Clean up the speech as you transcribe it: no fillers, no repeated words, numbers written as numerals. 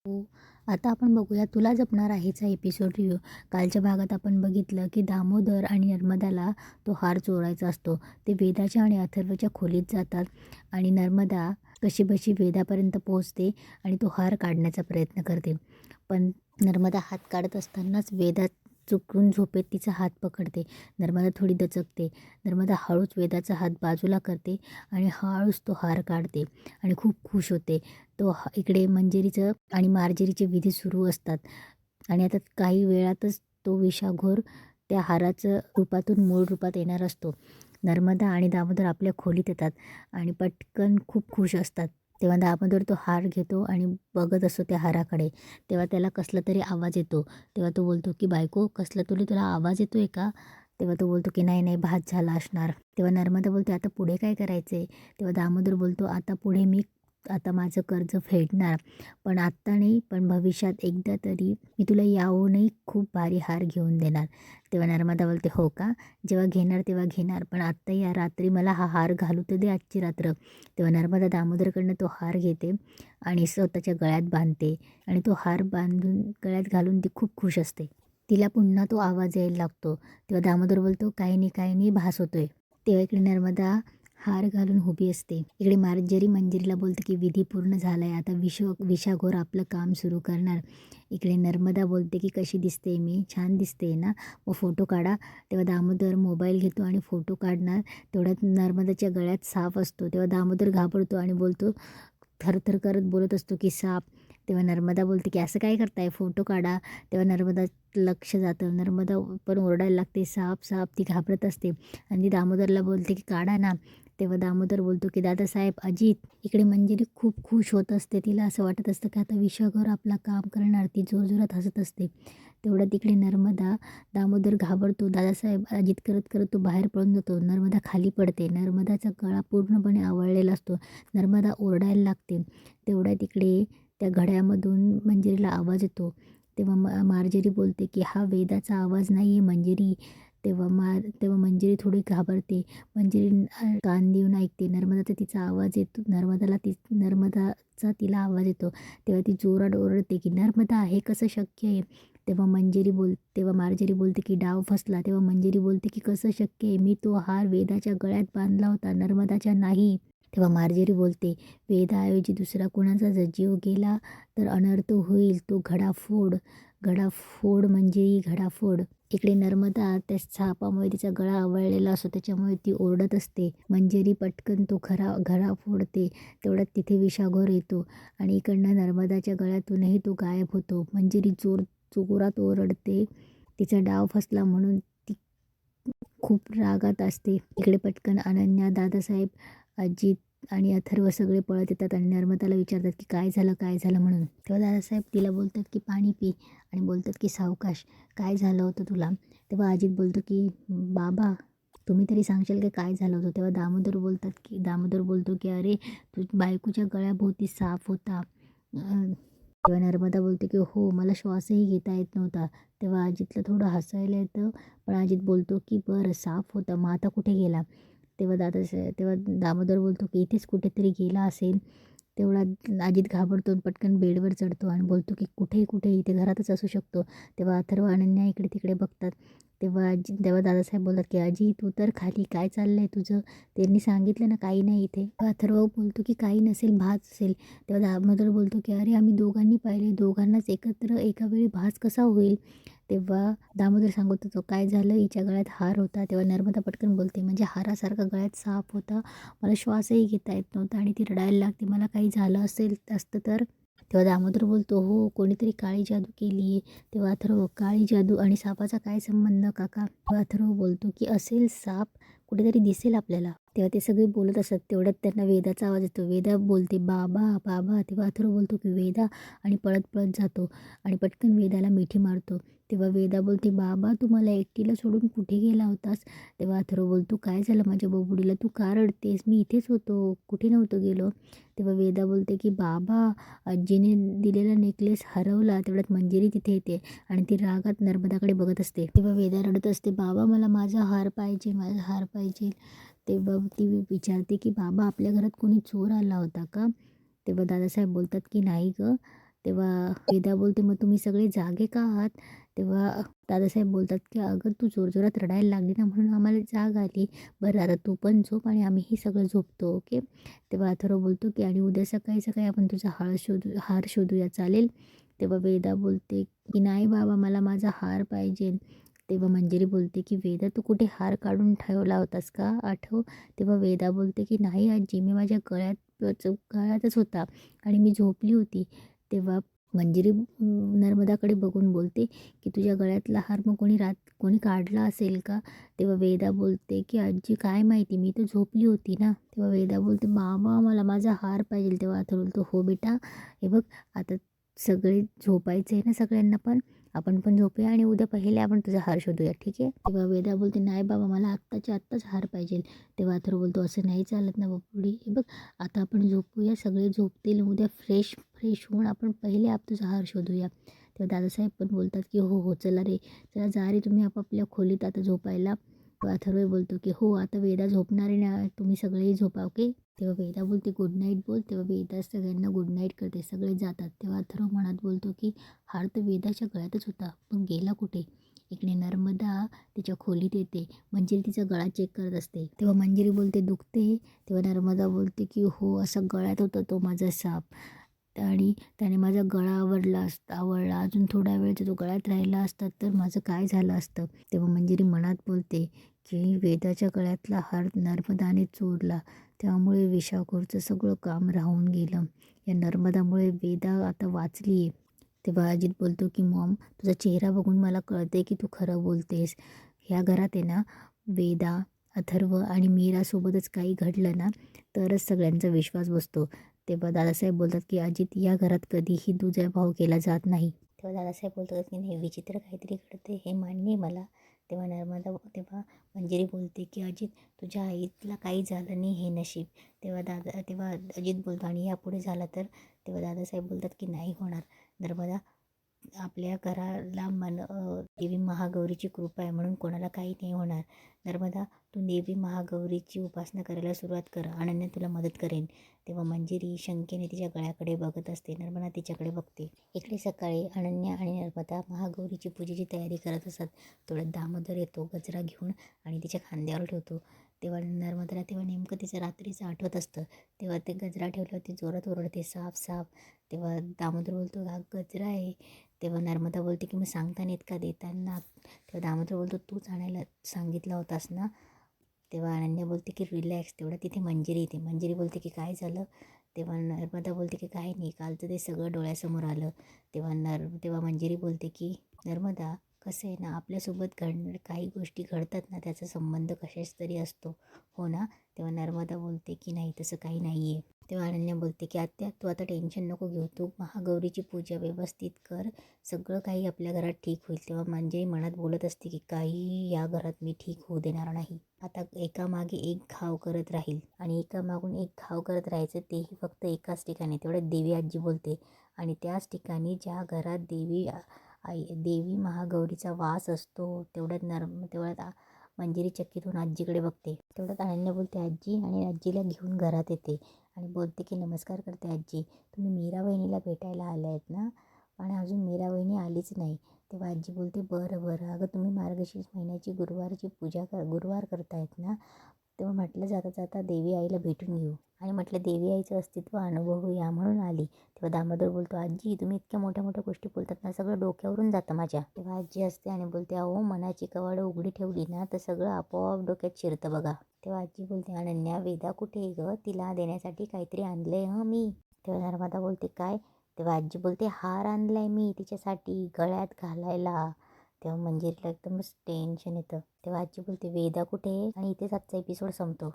हो. आता आपण बघूया तुला जपणार आहेचा एपिसोड रिव्ह्यू. कालच्या भागात आपण बघितलं की दामोदर आणि नर्मदाला तो हार चोरायचा असतो. ते वेदाच्या आणि अथर्वच्या खोलीत जातात आणि नर्मदा कशीबशी वेदापर्यंत पोहोचते आणि तो हार काढण्याचा प्रयत्न करते. पण नर्मदा हात काढत असतानाच वेदा चुकून झोपेत तिचा हात पकडते. नर्मदा थोडी दचकते. नर्मदा हळूच वेदाचा हात बाजूला करते आणि हळूच तो हार काढते आणि खूप खुश होते. इकडे मंजिरीचं आणि मार्जरीचे विधी सुरू असतात आणि आता काही वेळातच तो विषाघोर त्या हाराचं रूपातून मूळ रूपात येणार असतो. नर्मदा आणि दामोदर आपल्या खोलीत येतात आणि पटकन खूप खुश असतात. तेव्हा दामोदर तो हार घेतो आणि बघत असतो त्या हाराकडे. तेव्हा त्याला कसला तरी आवाज येतो. तेव्हा तो बोलतो की बायको कसला तरी तुला आवाज येतोय का? तेव्हा तो बोलतो की नाही नाही भात झाला असणार. तेव्हा नर्मदा बोलते आता पुढे काय करायचं. तेव्हा दामोदर बोलतो आता पुढे मी आता माझं कर्ज फेडणार, पण आत्ता नाही, पण भविष्यात एकदा तरी मी तुला याहूनही खूप भारी हार घेऊन देणार. तेव्हा नर्मदा बोलते हो का, जेव्हा घेणार तेव्हा घेणार, पण आत्ता या रात्री मला हा हार घालू तर दे आजची रात्र. तेव्हा नर्मदा दामोदरकडनं तो हार घेते आणि स्वतःच्या गळ्यात बांधते आणि तो हार बांधून गळ्यात घालून ती खूप खुश असते. तिला पुन्हा तो आवाज यायला लागतो. तेव्हा दामोदर बोलतो काही नाही भास होतोय. तेव्हा इकडे नर्मदा हार घालून उभी असते. इकडे मार्जरी मंजिरीला बोलते की विधी पूर्ण झालाय, आता विषाघोर आपलं काम सुरू करणार. इकडे नर्मदा बोलते की कशी दिसते मी, छान दिसते ना, मग फोटो काढा. तेव्हा दामोदर मोबाईल घेतो आणि फोटो काढणार. तेवढ्यात नर्मदाच्या गळ्यात साप असतो. तेव्हा दामोदर घाबरतो आणि बोलतो, थरथर करत बोलत असतो की साप. तेव्हा नर्मदा बोलते की असं काय करताय, फोटो काढा. तेव्हा नर्मदा लक्ष जातं. नर्मदा पण ओरडायला लागते साप साप. ती घाबरत असते आणि ती दामोदरला बोलते की काढा ना. तेव्हा दामोदर बोलतो की दादासाहेब अजित. इकडे मंजिरी खूप खुश होत असते. तिला असं वाटत असतं की आता विषाघर आपला काम करणार. ती जोरजोरात हसत असते. तेवढ्या तिकडे नर्मदा, दामोदर घाबरतो. दादासाहेब अजित करत करत तो बाहेर पळून जातो. नर्मदा खाली पडते. नर्मदाचा गळा पूर्णपणे आवळलेला असतो. नर्मदा ओरडायला लागते. तेवढ्या तिकडे त्या घड्यामधून मंजिरीला आवाज येतो. तेव्हा मार्जरी बोलते की हा वेदाचा आवाज नाही आहे मंजिरी. तेव्हा मंजिरी थोडी घाबरते. मंजिरी कान देऊन ऐकते. नर्मदाचा तिचा आवाज येतो. नर्मदाचा तिला आवाज येतो. तेव्हा ती जोरात ओरडते की नर्मदा हे कसं शक्य आहे. तेव्हा मार्जरी बोलते की डाव फसला. तेव्हा मंजिरी बोलते की कसं शक्य आहे, मी तो हार वेदाच्या गळ्यात बांधला होता, नर्मदाच्या नाही. तेव्हा मार्जरी बोलते वेदाऐवजी दुसरा कुणाचा जर जीव गेला तर अनर्थ होईल. तो घडाफोड मंजिरी घडाफोड. इकडे नर्मदा त्या सापामुळे तिचा गळा आवळलेला असतो, त्याच्यामुळे ती ओरडत असते. मंजिरी पटकन तो घडा फोडते. तेवढ्यात तिथे विषाघोर येतो आणि इकडनं नर्मदाच्या गळ्यातूनही तो गायब होतो. मंजिरी जोरात ओरडते. तिचा डाव फसला म्हणून ती खूप रागात असते. इकडे पटकन अनन्या, दादासाहेब, अजित आणि अथर्व सगळे पळत येतात आणि नर्मदाला विचारतात की काय झालं म्हणून. तेव्हा दादासाहेब तिला बोलतात की पाणी पी आणि बोलतात की सावकाश, काय झालं होतं तुला. तेव्हा अजित बोलतो की बाबा तुम्ही तरी सांगशाल की काय झालं होतं. तेव्हा दामोदर बोलतो की अरे तू बायकोच्या गळ्याभोवती साप होता. तेव्हा नर्मदा बोलते की हो, मला श्वासही घेता येत नव्हता. तेव्हा अजितला थोडं हसायला येतं, पण अजित बोलतो की बरं साप होता, मग आता कुठे गेला. तेव्हा दामोदर बोलतो की इथेच कुठेतरी गेला असेल. तेवढा अजित घाबरतो, पटकन बेडवर चढतो आणि बोलतो की कुठे इथे घरातच असू शकतो. तेव्हा अथर्व अनन्या इकडे तिकडे बघतात. तेव्हा दादासाहेब बोलतात की अजी तू तर खाली, काय चाललंय तुझं. त्यांनी सांगितलं ना काही नाही इथे. अथर्व बोलतो की काही नसेल, भास असेल. तेव्हा दामोदर बोलतो की अरे आम्ही दोघांनी पाहिले, दोघांनाच एकत्र एका वेळी भास कसा होईल. तेव्हा दामोदर सांगत होतो काय झालं, हिच्या गळ्यात हार होता. तेव्हा नर्मदा पटकन बोलते म्हणजे हारासारखा गळ्यात साप होता, मला श्वासही घेता येत नव्हता आणि ती रडायला लागते, मला काही झालं असतं तर. तेव्हा दामोदर बोलतो हो, कोणीतरी काळी जादू केली आहे. तेव्हा अथर्व काळी जादू आणि सापाचा काय संबंध काका. तेव्हा अथर्व बोलतो की असेल साप, कुठेतरी दिसेल आपल्याला. तेव्हा ते सगळे बोलत असतात. तेवढ्यात त्यांना वेदाचा आवाज येतो. वेदा बोलते बाबा बाबा. तेव्हा अथर्व बोलतो की वेदा आणि पळत पळत जातो आणि पटकन वेदाला मिठी मारतो. तेव्हा वेदा बोलते बाबा तू मला एकटीला सोडून कुठे गेला होतास. तेव्हा अथर्व बोलतो काय झालं माझ्या बबुडीला, तू का रडतेस, मी इथेच होतो, कुठे नव्हतो गेलो. तेव्हा वेदा बोलते की बाबा आजीने दिलेला नेकलेस हरवला. तेवढ्यात मंजिरी तिथे येते आणि ती रागात नर्मदाकडे बघत असते. तेव्हा वेदा रडत असते बाबा मला माझा हार पाहिजे. तेव्हा ती विचारते की बाबा आपल्या घरात कोणी चोर आला होता का. तेव्हा दादासाहेब बोलतात की नाही गं, तेव्हा वेदा बोलते, "मग तुम्ही सगळे जागे का आहात?" तेव्हा दादासाहेब बोलतात, की "अगं तू जोरजोरात रडायला लागली ना म्हणून आम्हाला जाग आली. बरं आता तू पण झोप आणि आम्हीही सगळं झोपतो, ओके." तेव्हा अथर्व बोलतो, की "आणि उद्या सकाळी सकाळी आपण तुझा हार शोधूया चालेल?" तेव्हा वेदा बोलते, की "नाही बाबा मला माझा हार पाहिजे." तेव्हा मंजिरी बोलते, की "वेदा तू कुठे हार काढून ठेवला होतास का? आठव." तेव्हा वेदा बोलते, की "नाही आजी मी माझ्या गळ्यातच होता आणि मी झोपली होती." तेव्हा मंजिरी नर्मदाकडे बघून बोलते, की "तुझ्या गळ्यातला हार मग कोणी काढला असेल का?" तेव्हा वेदा बोलते, की "आजी काय माहिती मी तर झोपली होती ना." तेव्हा वेदा बोलते, "बाबा मला माझा हार पाहिजे." तेव्हा अथर्व बोलतो, "हो बेटा, हे बघ आता सगळे झोपायचं आहे ना सगळ्यांना पण. आपण पण झोपूया आणि उद्या पहिले आपण तुझा हार शोधूया, ठीक आहे?" तेव्हा वेदा बोलते, "नाही बाबा मला आत्ताच्या आत्ताच हार पाहिजे." तेव्हा अथर्व बोलतो, "असं नाही चालत ना बबुडी. हे बघ आता आपण झोपूया, सगळे झोपतील. उद्या फ्रेश फ्रेश होऊन आपण पहिले तुझा हार शोधूया." तेव्हा दादासाहेब पण बोलतात, की "हो, हो. चला रे, चला जा रे तुम्ही आपापल्या खोलीत आता झोपायला." तेव्हा अथर्व बोलतो, की "हो, आता वेदा झोपणार आहे ना, तुम्ही सगळेही झोपा, ओके?" तेव्हा वेदा बोलते, "गुड नाईट बोल." तेव्हा वेदा सगळ्यांना गुड नाईट करते. सगळे जातात. तेव्हा अथर्व मनात बोलतो, की हार तर वेदाच्या गळ्यातच होता, पण गेला कुठे? इकडे नर्मदा तिच्या खोलीत येते. मंजिरी तिचा गळा चेक करत असते. तेव्हा मंजिरी बोलते, "दुखते?" तेव्हा नर्मदा बोलते, की "हो, असा गळ्यात होता तो माझा साप आणि त्याने माझा गळा आवळला. अजून थोडा वेळ जर तो गळ्यात राहिला असता तर माझं काय झालं असतं?" तेव्हा मंजिरी मनात बोलते, की वेदाच्या गळ्यातला हार नर्मदाने चोरला. त्यामुळे विशाखोरचं सगळं काम राहून गेलं. या नर्मदामुळे वेदा आता वाचली आहे. तेव्हा अजित बोलतो, की "मॉम तुझा चेहरा बघून मला कळते की तू खरं बोलतेस. ह्या घरात आहे ना वेदा, अथर्व आणि मीरासोबतच काही घडलं ना तरच सगळ्यांचा विश्वास बसतो." तेव्हा दादासाहेब बोलतात, की "अजित या घरात कधीही दुजाभाव केला जात नाही." तेव्हा दादासाहेब बोलतात, की "नाही विचित्र काहीतरी घडते हे मान्य आहे मला." तेव्हा मंजिरी बोलते, की "अजित तुझ्या आईला काही झालं नाही हे नशीब." तेव्हा अजित बोलतो, "आणि यापुढे झालं तर?" तेव्हा दादासाहेब बोलतात, की "नाही होणार. नर्मदा आपल्या घराला देवी महागौरीची कृपा आहे म्हणून कोणाला काही नाही होणार. नर्मदा तू देवी महागौरीची उपासना करायला सुरुवात कर. अनन्या तुला मदत करेन." तेव्हा मंजिरी शंकेने तिच्या गळ्याकडे बघत असते. नर्मदा तिच्याकडे बघते. इकडे सकाळी अनन्या आणि नर्मदा महागौरीची पूजेची तयारी करत असतात. तेवढ्यात दामोदर येतो गजरा घेऊन आणि तिच्या खांद्यावर ठेवतो. तेव्हा नेमकं तिचं रात्रीचं आठवत असतं. तेव्हा ते गजरा ठेवल्यावर ती जोरात ओरडते, "साप साप." तेव्हा दामोदर बोलतो, "हा गजरा आहे." तेव्हा नर्मदा बोलते, की "मग सांगता नाहीत का देताना?" तेव्हा दामोदर बोलतो, "तूच आणायला सांगितला होतास ना?" तेव्हा अनन्या बोलते, की "रिलॅक्स." तेवढं तिथे मंजिरी येते. मंजिरी बोलते, की "काय झालं?" तेव्हा नर्मदा बोलते, की "काही नाही, कालचं ते सगळं डोळ्यासमोर आलं." तेव्हा मंजिरी बोलते, की "नर्मदा कसं आहे ना आपल्यासोबत काही गोष्टी घडतात ना त्याचा संबंध कशाच तरी असतो, हो ना?" तेव्हा नर्मदा बोलते, की "नाही तसं काही नाही आहे." तेव्हा अनन्या बोलते, की "आत्या तू आता टेन्शन नको घेऊ. तू महागौरीची पूजा व्यवस्थित कर. सगळं काही आपल्या घरात ठीक होईल." तेव्हा मंजिरी मनात बोलत असते, की "काही या घरात मी ठीक होऊ देणार नाही. आता एकामागे एक घाव करत राहील आणि एकामागून एक घाव करत राहायचं तेही फक्त एकाच ठिकाणी." तेवढ्यात देवी आजी बोलते, "आणि त्याच ठिकाणी ज्या घरात देवी महागौरीचा वास असतो." तेवढ्यात मंजिरी चकित होऊन आजीकडे बघते. तेवढ्यात अनन्या बोलते, "आजी." आणि आजीला घेऊन घरात येते आणि बोलते, की "नमस्कार करते आजी. तुम्ही मीरा वहिनीला भेटायला आल्या आहेत ना? पण अजून मीरा वहिनी आलीच नाही." तेव्हा आजी बोलते, "बरं बरं अगं तुम्ही मार्गशीर्ष महिन्याची गुरुवारची गुरुवार करतायत ना?" तेव्हा म्हटलं, "जाता जाता देवी आईला भेटून घेऊ." आणि म्हटलं देवी आईचं अस्तित्व अनुभवूया म्हणून आली. तेव्हा दामोदर बोलतो, "आजी तुम्ही इतक्या मोठ्या मोठ्या गोष्टी बोलतात ना सगळं डोक्यावरून जातं माझ्या." तेव्हा आजी असते आणि बोलते, "अहो मनाची कवाडं उघडी ठेवली ना तर सगळं आपोआप डोक्यात शिरतं बघा." तेव्हा आजी बोलते, "अनन्या वेदा कुठे आहे गं? तिला देण्यासाठी काहीतरी आणलंय हं मी." तेव्हा नर्मदा बोलते, "काय?" तेव्हा आजी बोलते, "हार आणलाय मी तिच्यासाठी गळ्यात घालायला." तेव्हा मंजिरीला एकदमच टेन्शन येतं. तेव्हा आजी बोलते, "वेदा कुठे आहे?" आणि इथेच आजचा एपिसोड संपतो.